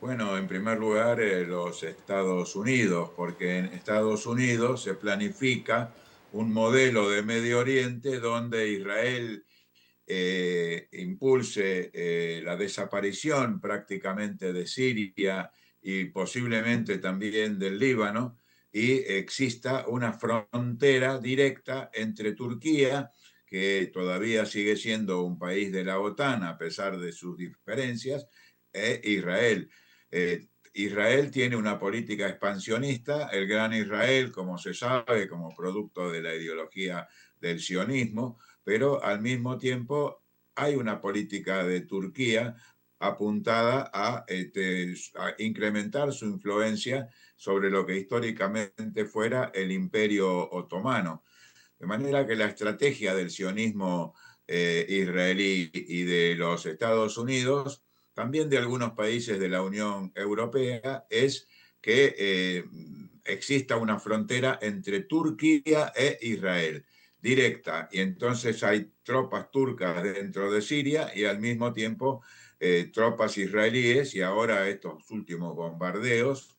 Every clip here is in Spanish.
Bueno, en primer lugar, los Estados Unidos, porque en Estados Unidos se planifica un modelo de Medio Oriente donde Israel impulse la desaparición prácticamente de Siria y posiblemente también del Líbano, y exista una frontera directa entre Turquía, que todavía sigue siendo un país de la OTAN a pesar de sus diferencias, e Israel. Israel tiene una política expansionista, el Gran Israel, como se sabe, como producto de la ideología del sionismo, pero al mismo tiempo hay una política de Turquía apuntada a incrementar su influencia sobre lo que históricamente fuera el Imperio Otomano. De manera que la estrategia del sionismo israelí y de los Estados Unidos, también de algunos países de la Unión Europea, es que exista una frontera entre Turquía e Israel directa, y entonces hay tropas turcas dentro de Siria y al mismo tiempo tropas israelíes, y ahora estos últimos bombardeos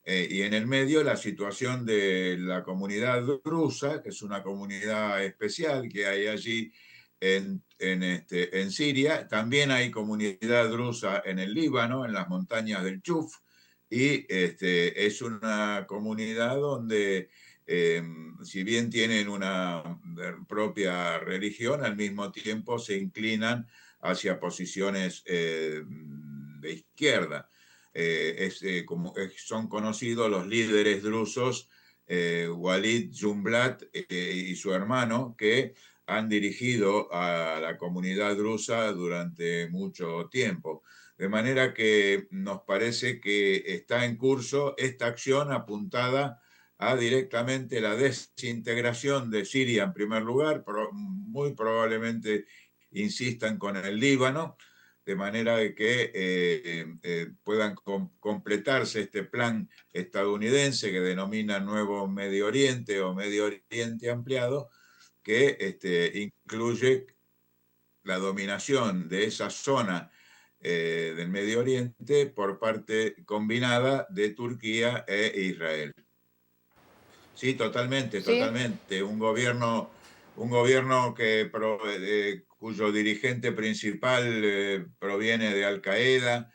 y en el medio la situación de la comunidad drusa, que es una comunidad especial que hay allí en Siria. También hay comunidad drusa en el Líbano, en las montañas del Chuf, y es una comunidad donde, si bien tienen una propia religión, al mismo tiempo se inclinan hacia posiciones de izquierda. Son conocidos los líderes drusos, Walid Jumblat y su hermano, que han dirigido a la comunidad drusa durante mucho tiempo. De manera que nos parece que está en curso esta acción apuntada a directamente la desintegración de Siria en primer lugar, muy probablemente insistan con el Líbano, de manera de que puedan completarse este plan estadounidense que denomina Nuevo Medio Oriente o Medio Oriente Ampliado, que incluye la dominación de esa zona del Medio Oriente por parte combinada de Turquía e Israel. Sí, totalmente, ¿Sí? totalmente. Un gobierno cuyo dirigente principal proviene de Al Qaeda,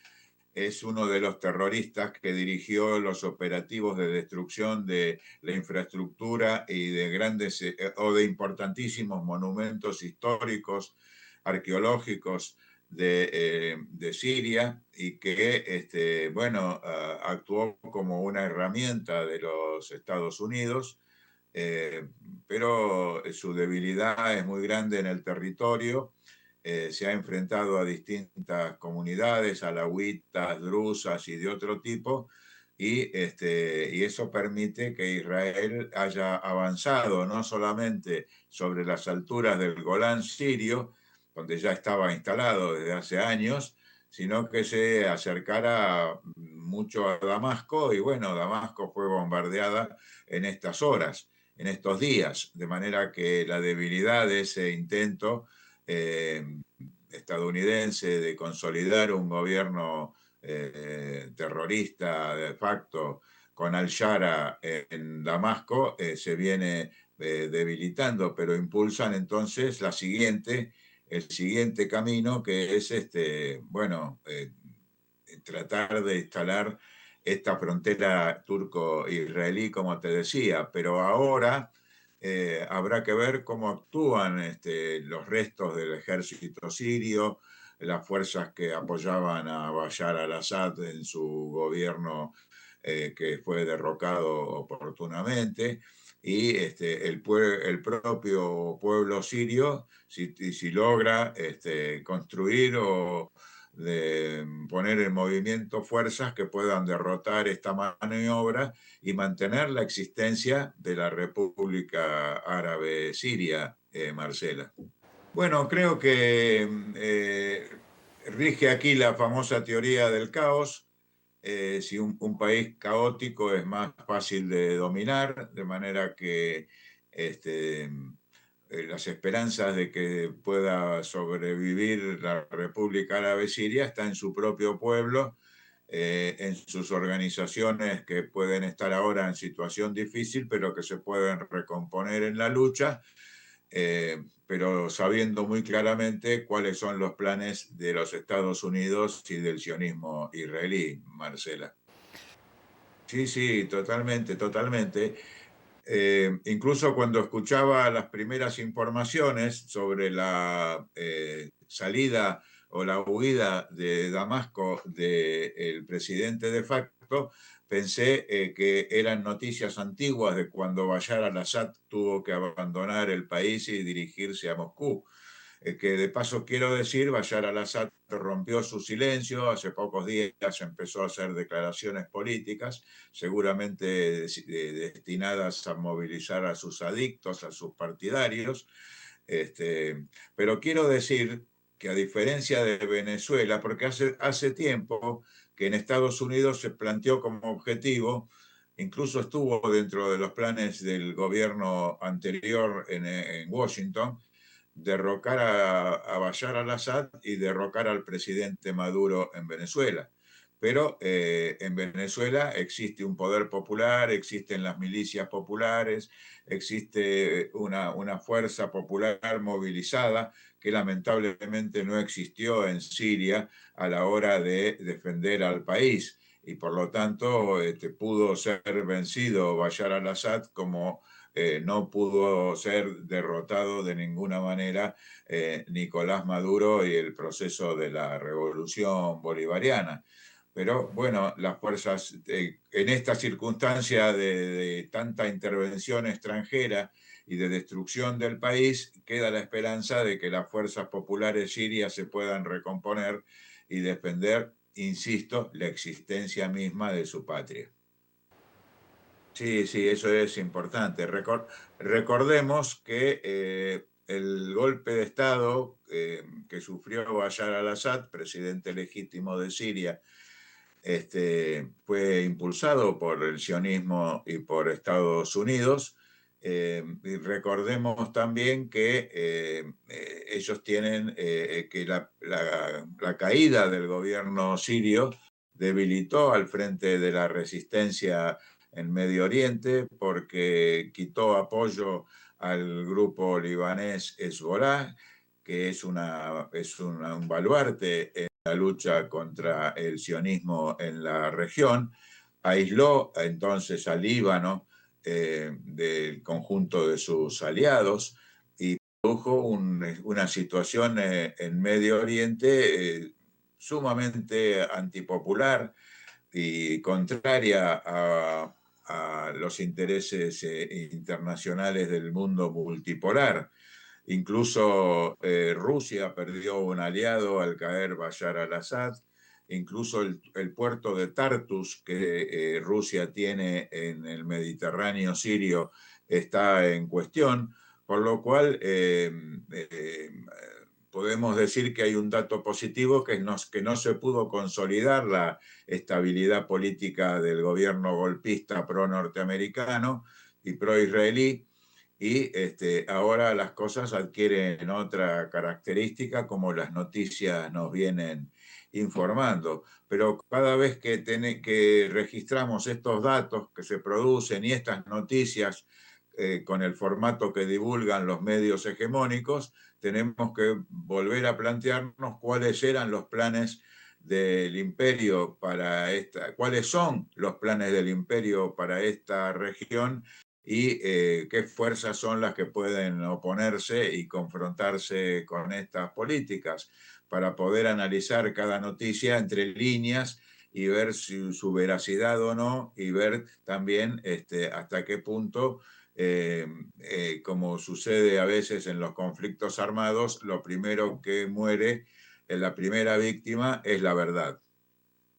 es uno de los terroristas que dirigió los operativos de destrucción de la infraestructura y de grandes o de importantísimos monumentos históricos, arqueológicos de Siria, y que, bueno, actuó como una herramienta de los Estados Unidos, eh, pero su debilidad es muy grande en el territorio. Se ha enfrentado a distintas comunidades, alawitas, drusas y de otro tipo, y eso permite que Israel haya avanzado no solamente sobre las alturas del Golán sirio, donde ya estaba instalado desde hace años, sino que se acercara mucho a Damasco, y bueno, Damasco fue bombardeada en estas horas, en estos días, de manera que la debilidad de ese intento eh, estadounidense de consolidar un gobierno terrorista de facto con al-Shara en Damasco se viene debilitando, pero impulsan entonces el siguiente camino, que es bueno, tratar de instalar esta frontera turco-israelí, como te decía, pero ahora habrá que ver cómo actúan los restos del ejército sirio, las fuerzas que apoyaban a Bashar al-Assad en su gobierno que fue derrocado oportunamente, y el propio pueblo sirio, si logra construir o de poner en movimiento fuerzas que puedan derrotar esta maniobra y mantener la existencia de la República Árabe Siria, Marcela. Bueno, creo que rige aquí la famosa teoría del caos. Si un país caótico es más fácil de dominar, de manera que las esperanzas de que pueda sobrevivir la República Árabe Siria está en su propio pueblo, en sus organizaciones que pueden estar ahora en situación difícil, pero que se pueden recomponer en la lucha, pero sabiendo muy claramente cuáles son los planes de los Estados Unidos y del sionismo israelí, Marcela. Sí, sí, totalmente, totalmente. Incluso cuando escuchaba las primeras informaciones sobre la salida o la huida de Damasco del presidente de facto, pensé que eran noticias antiguas de cuando Bashar al-Assad tuvo que abandonar el país y dirigirse a Moscú. Que de paso quiero decir, Bashar al-Assad rompió su silencio, hace pocos días empezó a hacer declaraciones políticas, seguramente destinadas a movilizar a sus adictos, a sus partidarios, pero quiero decir que a diferencia de Venezuela, porque hace tiempo que en Estados Unidos se planteó como objetivo, incluso estuvo dentro de los planes del gobierno anterior en Washington, derrocar a Bashar al-Assad y derrocar al presidente Maduro en Venezuela. Pero en Venezuela existe un poder popular, existen las milicias populares, existe una fuerza popular movilizada que lamentablemente no existió en Siria a la hora de defender al país. Y por lo tanto pudo ser vencido Bashar al-Assad como no pudo ser derrotado de ninguna manera Nicolás Maduro y el proceso de la revolución bolivariana. Pero bueno, las fuerzas, en esta circunstancia de tanta intervención extranjera y de destrucción del país, queda la esperanza de que las fuerzas populares sirias se puedan recomponer y defender, insisto, la existencia misma de su patria. Sí, sí, eso es importante. Recordemos que el golpe de Estado que sufrió Bashar al-Assad, presidente legítimo de Siria, fue impulsado por el sionismo y por Estados Unidos. Y recordemos también que ellos tienen que la caída del gobierno sirio debilitó al frente de la resistencia en Medio Oriente porque quitó apoyo al grupo libanés Hezbollah, que un baluarte en la lucha contra el sionismo en la región, aisló entonces al Líbano del conjunto de sus aliados y produjo una situación en Medio Oriente sumamente antipopular y contraria a los intereses internacionales del mundo multipolar. Incluso Rusia perdió un aliado al caer Bashar al-Assad. Incluso el puerto de Tartus que Rusia tiene en el Mediterráneo sirio está en cuestión, por lo cual podemos decir que hay un dato positivo que no se pudo consolidar la estabilidad política del gobierno golpista pro-norteamericano y pro-israelí, y ahora las cosas adquieren otra característica como las noticias nos vienen informando. Pero cada vez que registramos estos datos que se producen y estas noticias con el formato que divulgan los medios hegemónicos, tenemos que volver a plantearnos cuáles eran los planes del imperio para cuáles son los planes del imperio para esta región y qué fuerzas son las que pueden oponerse y confrontarse con estas políticas para poder analizar cada noticia entre líneas y ver su veracidad o no, y ver también hasta qué punto, como sucede a veces en los conflictos armados, lo primero que muere, la primera víctima es la verdad.